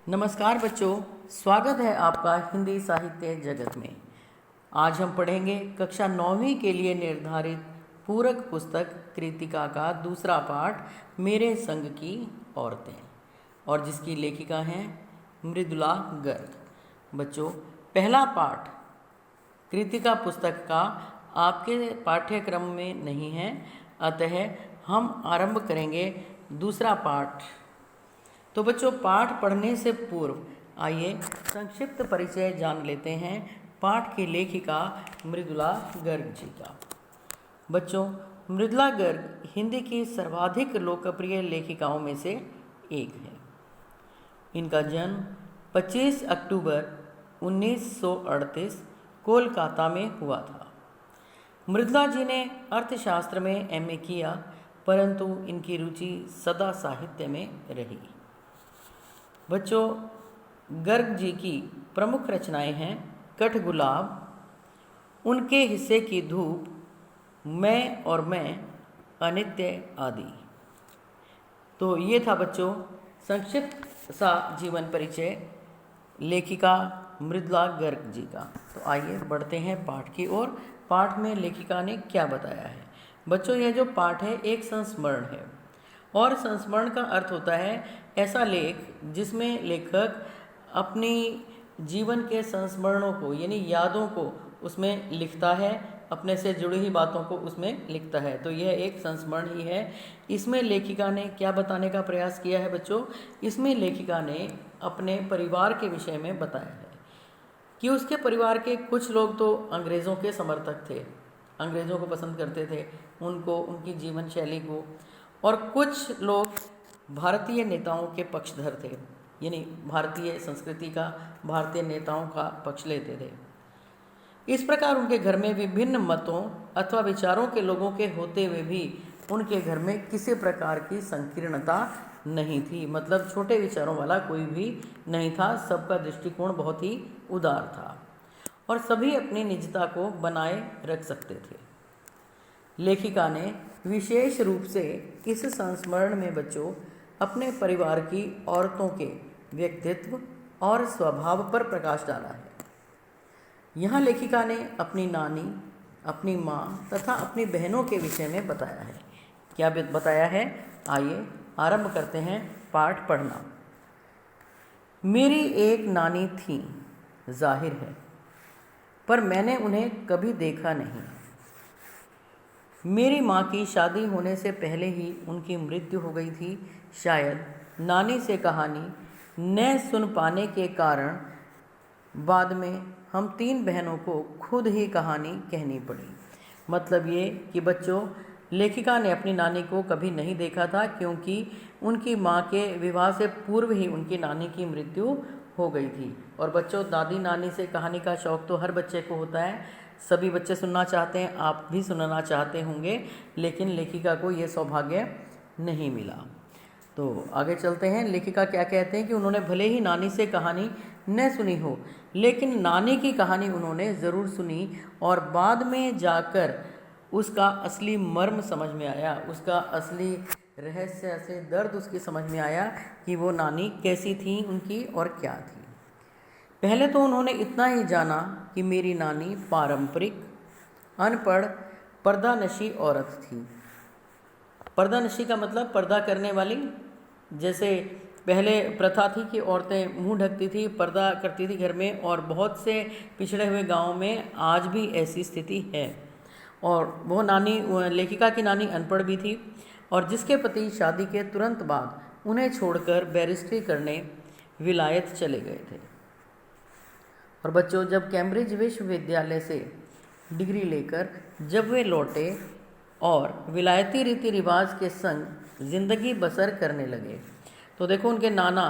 नमस्कार बच्चों, स्वागत है आपका हिंदी साहित्य जगत में। आज हम पढ़ेंगे कक्षा 9वीं के लिए निर्धारित पूरक पुस्तक कृतिका का दूसरा पाठ मेरे संग की औरतें, और जिसकी लेखिका हैं मृदुला गर्ग। बच्चों, पहला पाठ कृतिका पुस्तक का आपके पाठ्यक्रम में नहीं है, अतः हम आरंभ करेंगे दूसरा पाठ। तो बच्चों, पाठ पढ़ने से पूर्व आइए संक्षिप्त परिचय जान लेते हैं पाठ की लेखिका मृदुला गर्ग जी का। बच्चों, मृदुला गर्ग हिंदी की सर्वाधिक लोकप्रिय लेखिकाओं में से एक है। इनका जन्म 25 अक्टूबर 1938 कोलकाता में हुआ था। मृदुला जी ने अर्थशास्त्र में एमए किया, परंतु इनकी रुचि सदा साहित्य में रही। बच्चों, गर्ग जी की प्रमुख रचनाएं हैं कठगुलाब, उनके हिस्से की धूप, मैं और मैं, अनित्य आदि। तो ये था बच्चों संक्षिप्त सा जीवन परिचय लेखिका मृदुला गर्ग जी का। तो आइए बढ़ते हैं पाठ की ओर। पाठ में लेखिका ने क्या बताया है। बच्चों, यह जो पाठ है एक संस्मरण है, और संस्मरण का अर्थ होता है ऐसा लेख जिसमें लेखक अपनी जीवन के संस्मरणों को यानी यादों को उसमें लिखता है, अपने से जुड़ी हुई बातों को उसमें लिखता है। तो यह एक संस्मरण ही है। इसमें लेखिका ने क्या बताने का प्रयास किया है बच्चों? इसमें लेखिका ने अपने परिवार के विषय में बताया है कि उसके परिवार के कुछ लोग तो अंग्रेज़ों के समर्थक थे, अंग्रेज़ों को पसंद करते थे, उनको, उनकी जीवन शैली को, और कुछ लोग भारतीय नेताओं के पक्षधर थे, यानी भारतीय संस्कृति का, भारतीय नेताओं का पक्ष लेते थे। इस प्रकार उनके घर में विभिन्न मतों अथवा विचारों के लोगों के होते हुए भी उनके घर में किसी प्रकार की संकीर्णता नहीं थी, मतलब छोटे विचारों वाला कोई भी नहीं था। सबका दृष्टिकोण बहुत ही उदार था और सभी अपनी निजता को बनाए रख सकते थे। लेखिका ने विशेष रूप से इस संस्मरण में बच्चों अपने परिवार की औरतों के व्यक्तित्व और स्वभाव पर प्रकाश डाला है। यहाँ लेखिका ने अपनी नानी, अपनी माँ तथा अपनी बहनों के विषय में बताया है। क्या बताया है? आइए आरंभ करते हैं पाठ पढ़ना। मेरी एक नानी थी, जाहिर है, पर मैंने उन्हें कभी देखा नहीं। मेरी माँ की शादी होने से पहले ही उनकी मृत्यु हो गई थी। शायद नानी से कहानी न सुन पाने के कारण बाद में हम 3 बहनों को खुद ही कहानी कहनी पड़ी। मतलब ये कि बच्चों, लेखिका ने अपनी नानी को कभी नहीं देखा था, क्योंकि उनकी माँ के विवाह से पूर्व ही उनकी नानी की मृत्यु हो गई थी। और बच्चों, दादी नानी से कहानी का शौक़ तो हर बच्चे को होता है, सभी बच्चे सुनना चाहते हैं, आप भी सुनना चाहते होंगे, लेकिन लेखिका को ये सौभाग्य नहीं मिला। तो आगे चलते हैं। लेखिका क्या कहते हैं कि उन्होंने भले ही नानी से कहानी न सुनी हो, लेकिन नानी की कहानी उन्होंने ज़रूर सुनी, और बाद में जाकर उसका असली मर्म समझ में आया, उसका असली रहस्य से दर्द उसकी समझ में आया कि वो नानी कैसी थी उनकी और क्या थी। पहले तो उन्होंने इतना ही जाना कि मेरी नानी पारंपरिक, अनपढ़, पर्दानशी औरत थी। पर्दानशी का मतलब पर्दा करने वाली। जैसे पहले प्रथा थी कि औरतें मुंह ढकती थी, पर्दा करती थी घर में, और बहुत से पिछड़े हुए गांवों में आज भी ऐसी स्थिति है। और वो नानी, लेखिका की नानी अनपढ़ भी थी, और जिसके पति शादी के तुरंत बाद उन्हें छोड़कर बैरिस्ट्री करने विलायत चले गए थे। और बच्चों, जब कैम्ब्रिज विश्वविद्यालय से डिग्री लेकर जब वे लौटे और विलायती रीति रिवाज के संग ज़िंदगी बसर करने लगे, तो देखो उनके नाना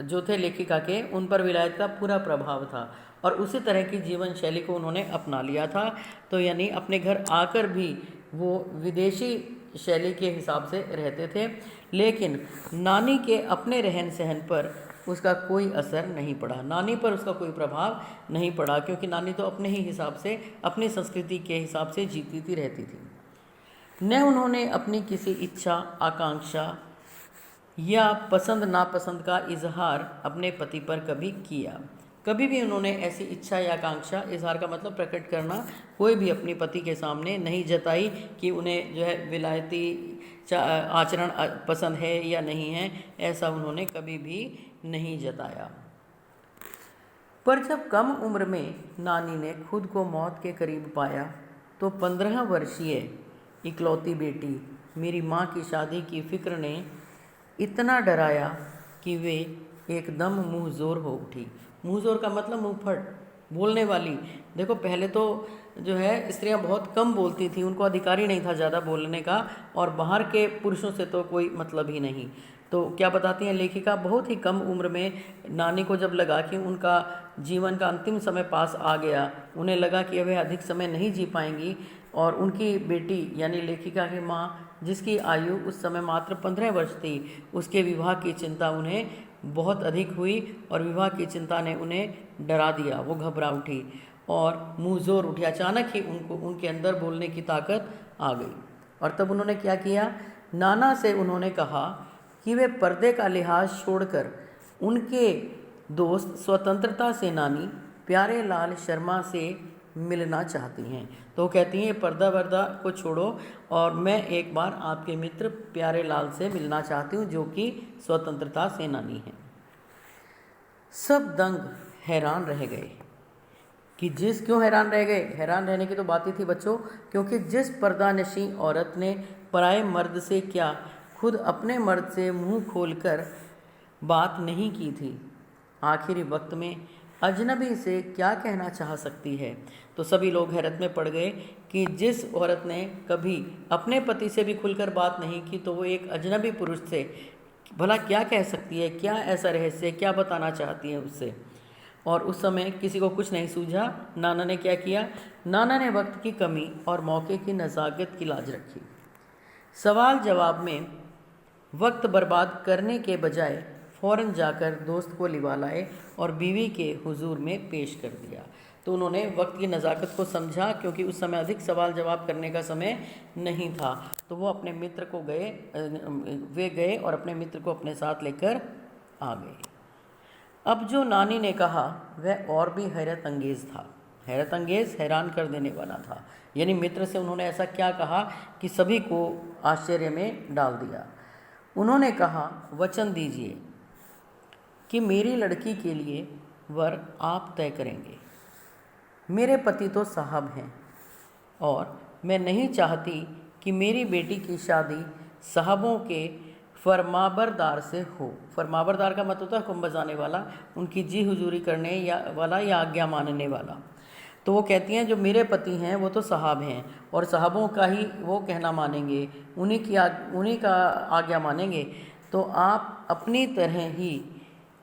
जो थे लेखिका के, उन पर विलायत का पूरा प्रभाव था, और उसी तरह की जीवन शैली को उन्होंने अपना लिया था। तो यानी अपने घर आकर भी वो विदेशी शैली के हिसाब से रहते थे, लेकिन नानी के अपने रहन सहन पर उसका कोई असर नहीं पड़ा, नानी पर उसका कोई प्रभाव नहीं पड़ा, क्योंकि नानी तो अपने ही हिसाब से, अपनी संस्कृति के हिसाब से जीती थी, रहती थी। न उन्होंने अपनी किसी इच्छा, आकांक्षा या पसंद नापसंद का इजहार अपने पति पर कभी किया। कभी भी उन्होंने ऐसी इच्छा या आकांक्षा, इजहार का मतलब प्रकट करना, कोई भी अपने पति के सामने नहीं जताई कि उन्हें जो है विलायती आचरण पसंद है या नहीं है, ऐसा उन्होंने कभी भी नहीं जताया। पर जब कम उम्र में नानी ने खुद को मौत के करीब पाया तो 15 वर्षीय इकलौती बेटी मेरी माँ की शादी की फिक्र ने इतना डराया कि वे एकदम मुँह ज़ोर हो उठी। मुँह ज़ोर का मतलब मुँह फट, बोलने वाली। देखो पहले तो जो है स्त्रियां बहुत कम बोलती थी, उनको अधिकार ही नहीं था ज़्यादा बोलने का, और बाहर के पुरुषों से तो कोई मतलब ही नहीं। तो क्या बताती हैं लेखिका, बहुत ही कम उम्र में नानी को जब लगा कि उनका जीवन का अंतिम समय पास आ गया, उन्हें लगा कि अब वे अधिक समय नहीं जी पाएंगी, और उनकी बेटी यानी लेखिका की माँ, जिसकी आयु उस समय मात्र 15 वर्ष थी, उसके विवाह की चिंता उन्हें बहुत अधिक हुई और विवाह की चिंता ने उन्हें डरा दिया। वो घबरा उठी और मुँह ज़ोर उठी। अचानक ही उनके अंदर बोलने की ताकत आ गई। और तब उन्होंने क्या किया, नाना से उन्होंने कहा कि वे पर्दे का लिहाज छोड़कर उनके दोस्त स्वतंत्रता सेनानी प्यारे लाल शर्मा से मिलना चाहती हैं। तो कहती हैं पर्दा वर्दा को छोड़ो और मैं एक बार आपके मित्र प्यारे लाल से मिलना चाहती हूँ, जो कि स्वतंत्रता सेनानी हैं। सब दंग हैरान रह गए कि क्यों हैरान रह गए? हैरान रहने की तो बात ही थी बच्चों, क्योंकि जिस पर्दानशी औरत ने पराए मर्द से क्या खुद अपने मर्द से मुंह खोलकर बात नहीं की थी, आखिरी वक्त में अजनबी से क्या कहना चाह सकती है। तो सभी लोग हैरत में पड़ गए कि जिस औरत ने कभी अपने पति से भी खुलकर बात नहीं की, तो वो एक अजनबी पुरुष से भला क्या कह सकती है, क्या ऐसा रहस्य, क्या बताना चाहती है उससे। और उस समय किसी को कुछ नहीं सूझा। नाना ने क्या किया, नाना ने वक्त की कमी और मौके की नज़ाकत की लाज रखी। सवाल जवाब में वक्त बर्बाद करने के बजाय फ़ौरन जाकर दोस्त को लिवा लाए और बीवी के हुजूर में पेश कर दिया। तो उन्होंने वक्त की नज़ाकत को समझा, क्योंकि उस समय अधिक सवाल जवाब करने का समय नहीं था। तो वो अपने मित्र को वे गए और अपने मित्र को अपने साथ लेकर आ गए। अब जो नानी ने कहा वह और भी हैरत अंगेज़ था। हैरत अंगेज़, हैरान कर देने वाला था। यानी मित्र से उन्होंने ऐसा क्या कहा कि सभी को आश्चर्य में डाल दिया। उन्होंने कहा, वचन दीजिए कि मेरी लड़की के लिए वर आप तय करेंगे। मेरे पति तो साहब हैं और मैं नहीं चाहती कि मेरी बेटी की शादी साहबों के फरमाबरदार से हो। फरमाबरदार का मतलब होता है हुक्म बजाने वाला, उनकी जी हुजूरी करने वाला या आज्ञा मानने वाला। तो वो कहती हैं जो मेरे पति हैं वो तो साहब हैं और साहबों का ही वो कहना मानेंगे, उन्हीं का आज्ञा मानेंगे। तो आप अपनी तरह ही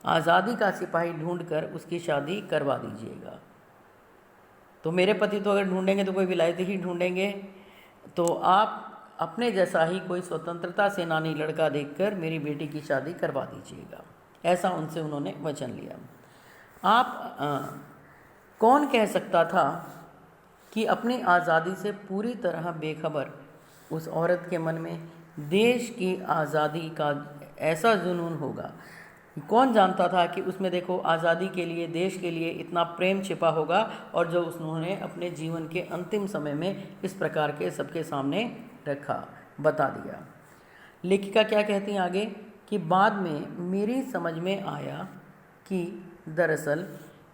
आज़ादी का सिपाही ढूंढकर उसकी शादी करवा दीजिएगा। तो मेरे पति तो अगर ढूंढेंगे तो कोई विलायती ही ढूंढेंगे, तो आप अपने जैसा ही कोई स्वतंत्रता सेनानी लड़का देखकर मेरी बेटी की शादी करवा दीजिएगा। ऐसा उनसे उन्होंने वचन लिया। कौन कह सकता था कि अपनी आज़ादी से पूरी तरह बेखबर उस औरत के मन में देश की आज़ादी का ऐसा जुनून होगा। कौन जानता था कि उसमें देखो आज़ादी के लिए, देश के लिए इतना प्रेम छिपा होगा, और जो उन्होंने अपने जीवन के अंतिम समय में इस प्रकार के सबके सामने रखा, बता दिया। लेखिका क्या कहती हैं आगे कि बाद में मेरी समझ में आया कि दरअसल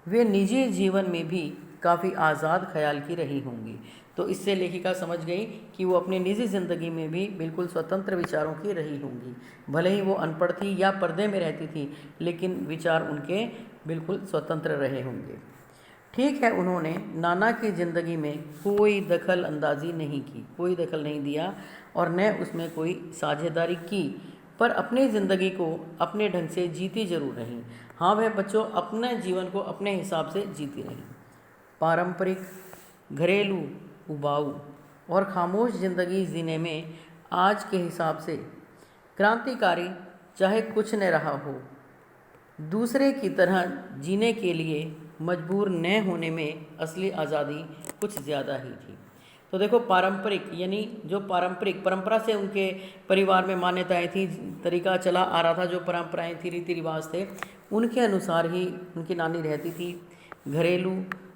वे निजी जीवन में भी काफ़ी आज़ाद ख्याल की रही होंगी। तो इससे लेखिका समझ गई कि वो अपनी निजी ज़िंदगी में भी बिल्कुल स्वतंत्र विचारों की रही होंगी। भले ही वो अनपढ़ थी या पर्दे में रहती थी, लेकिन विचार उनके बिल्कुल स्वतंत्र रहे होंगे। ठीक है, उन्होंने नाना की ज़िंदगी में कोई दखल अंदाजी नहीं की, कोई दखल नहीं दिया और न उसमें कोई साझेदारी की, पर अपनी ज़िंदगी को अपने ढंग से जीती जरूर रहीं। हाँ, वह बच्चों अपने जीवन को अपने हिसाब से जीती रहीं। पारंपरिक, घरेलू, उबाऊ और खामोश ज़िंदगी जीने में आज के हिसाब से क्रांतिकारी चाहे कुछ न रहा हो, दूसरे की तरह जीने के लिए मजबूर न होने में असली आज़ादी कुछ ज़्यादा ही थी। तो देखो पारंपरिक यानी जो पारंपरिक परंपरा से उनके परिवार में मान्यताएं थी, तरीका चला आ रहा था, जो परंपराएं थी, रीति रिवाज थे, उनके अनुसार ही उनकी नानी रहती थी। घरेलू,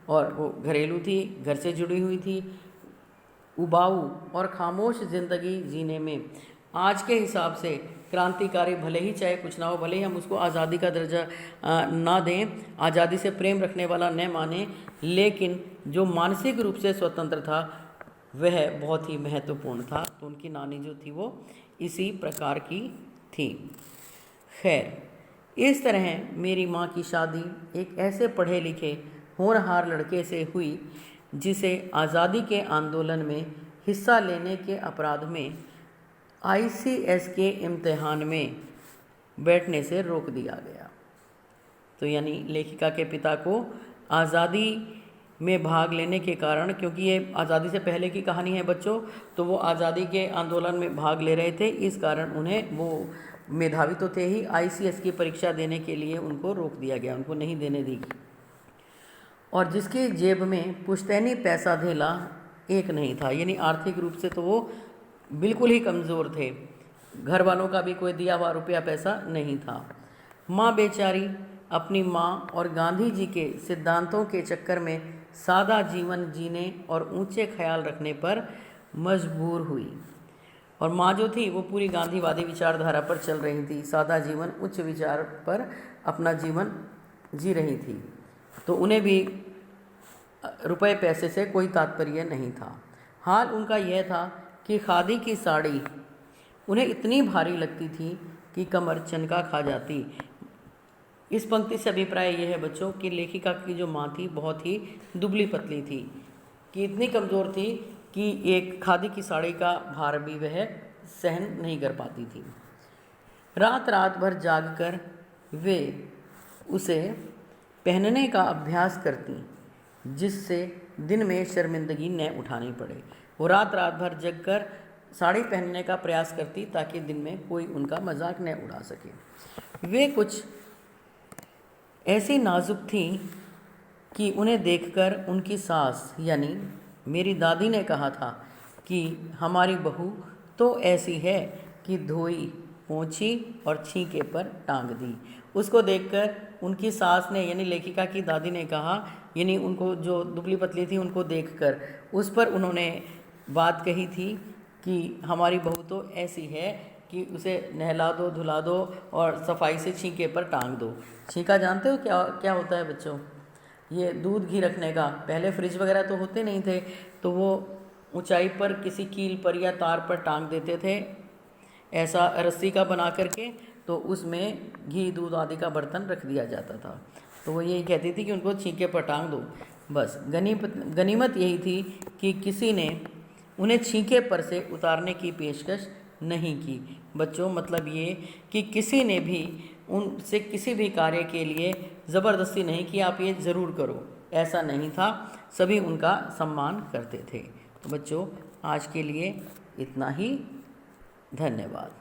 और वो घरेलू थी, घर से जुड़ी हुई थी, उबाऊ और खामोश ज़िंदगी जीने में आज के हिसाब से क्रांतिकारी, भले ही चाहे कुछ ना हो, भले ही हम उसको आज़ादी का दर्जा ना दें, आज़ादी से प्रेम रखने वाला न माने, लेकिन जो मानसिक रूप से स्वतंत्र था वह बहुत ही महत्वपूर्ण था। तो उनकी नानी जो थी वो इसी प्रकार की थी। खैर, इस तरह मेरी माँ की शादी एक ऐसे पढ़े लिखे होनहार लड़के से हुई जिसे आज़ादी के आंदोलन में हिस्सा लेने के अपराध में ICS के इम्तिहान में बैठने से रोक दिया गया। तो यानी लेखिका के पिता को आज़ादी में भाग लेने के कारण, क्योंकि ये आज़ादी से पहले की कहानी है बच्चों, तो वो आज़ादी के आंदोलन में भाग ले रहे थे, इस कारण उन्हें, वो मेधावी तो थे ही, ICS की परीक्षा देने के लिए उनको रोक दिया गया, उनको नहीं देने दी। और जिसकी जेब में पुश्तैनी पैसा धेला एक नहीं था, यानी आर्थिक रूप से तो वो बिल्कुल ही कमज़ोर थे, घर वालों का भी कोई दिया हुआ रुपया पैसा नहीं था। माँ बेचारी अपनी माँ और गांधी जी के सिद्धांतों के चक्कर में सादा जीवन जीने और ऊंचे ख्याल रखने पर मजबूर हुई। और माँ जो थी वो पूरी गांधीवादी विचारधारा पर चल रही थी, सादा जीवन, उच्च विचार पर अपना जीवन जी रही थी। तो उन्हें भी रुपए पैसे से कोई तात्पर्य नहीं था। हाल उनका यह था कि खादी की साड़ी उन्हें इतनी भारी लगती थी कि कमर चनका खा जाती। इस पंक्ति से अभिप्राय यह है बच्चों कि लेखिका की जो माँ थी बहुत ही दुबली पतली थी, कि इतनी कमज़ोर थी कि एक खादी की साड़ी का भार भी वह सहन नहीं कर पाती थी। रात रात भर जागकर वे उसे पहनने का अभ्यास करती, जिससे दिन में शर्मिंदगी न उठानी पड़े। वो रात रात भर जगकर साड़ी पहनने का प्रयास करती ताकि दिन में कोई उनका मजाक न उड़ा सके। वे कुछ ऐसी नाजुक थी कि उन्हें देखकर उनकी सास यानी मेरी दादी ने कहा था कि हमारी बहू तो ऐसी है कि धोई, पोंछी और छींके पर टांग दी। उसको देखकर उनकी सास ने यानी लेखिका की दादी ने कहा, यानी उनको जो दुबली पतली थी उनको देखकर उस पर उन्होंने बात कही थी कि हमारी बहू तो ऐसी है कि उसे नहला दो, धुला दो और सफाई से छींके पर टांग दो। छींका जानते हो क्या क्या होता है बच्चों? ये दूध घी रखने का, पहले फ्रिज वगैरह तो होते नहीं थे, तो वो ऊंचाई पर किसी कील पर या तार पर टांग देते थे, ऐसा रस्सी का बना करके, तो उसमें घी दूध आदि का बर्तन रख दिया जाता था। तो वो यही कहती थी कि उनको छींके पर टांग दो। बस गनीमत यही थी कि किसी ने उन्हें छींके पर से उतारने की पेशकश नहीं की। बच्चों मतलब ये कि किसी ने भी उनसे किसी भी कार्य के लिए ज़बरदस्ती नहीं कि आप ये ज़रूर करो, ऐसा नहीं था, सभी उनका सम्मान करते थे। तो बच्चों आज के लिए इतना ही, धन्यवाद।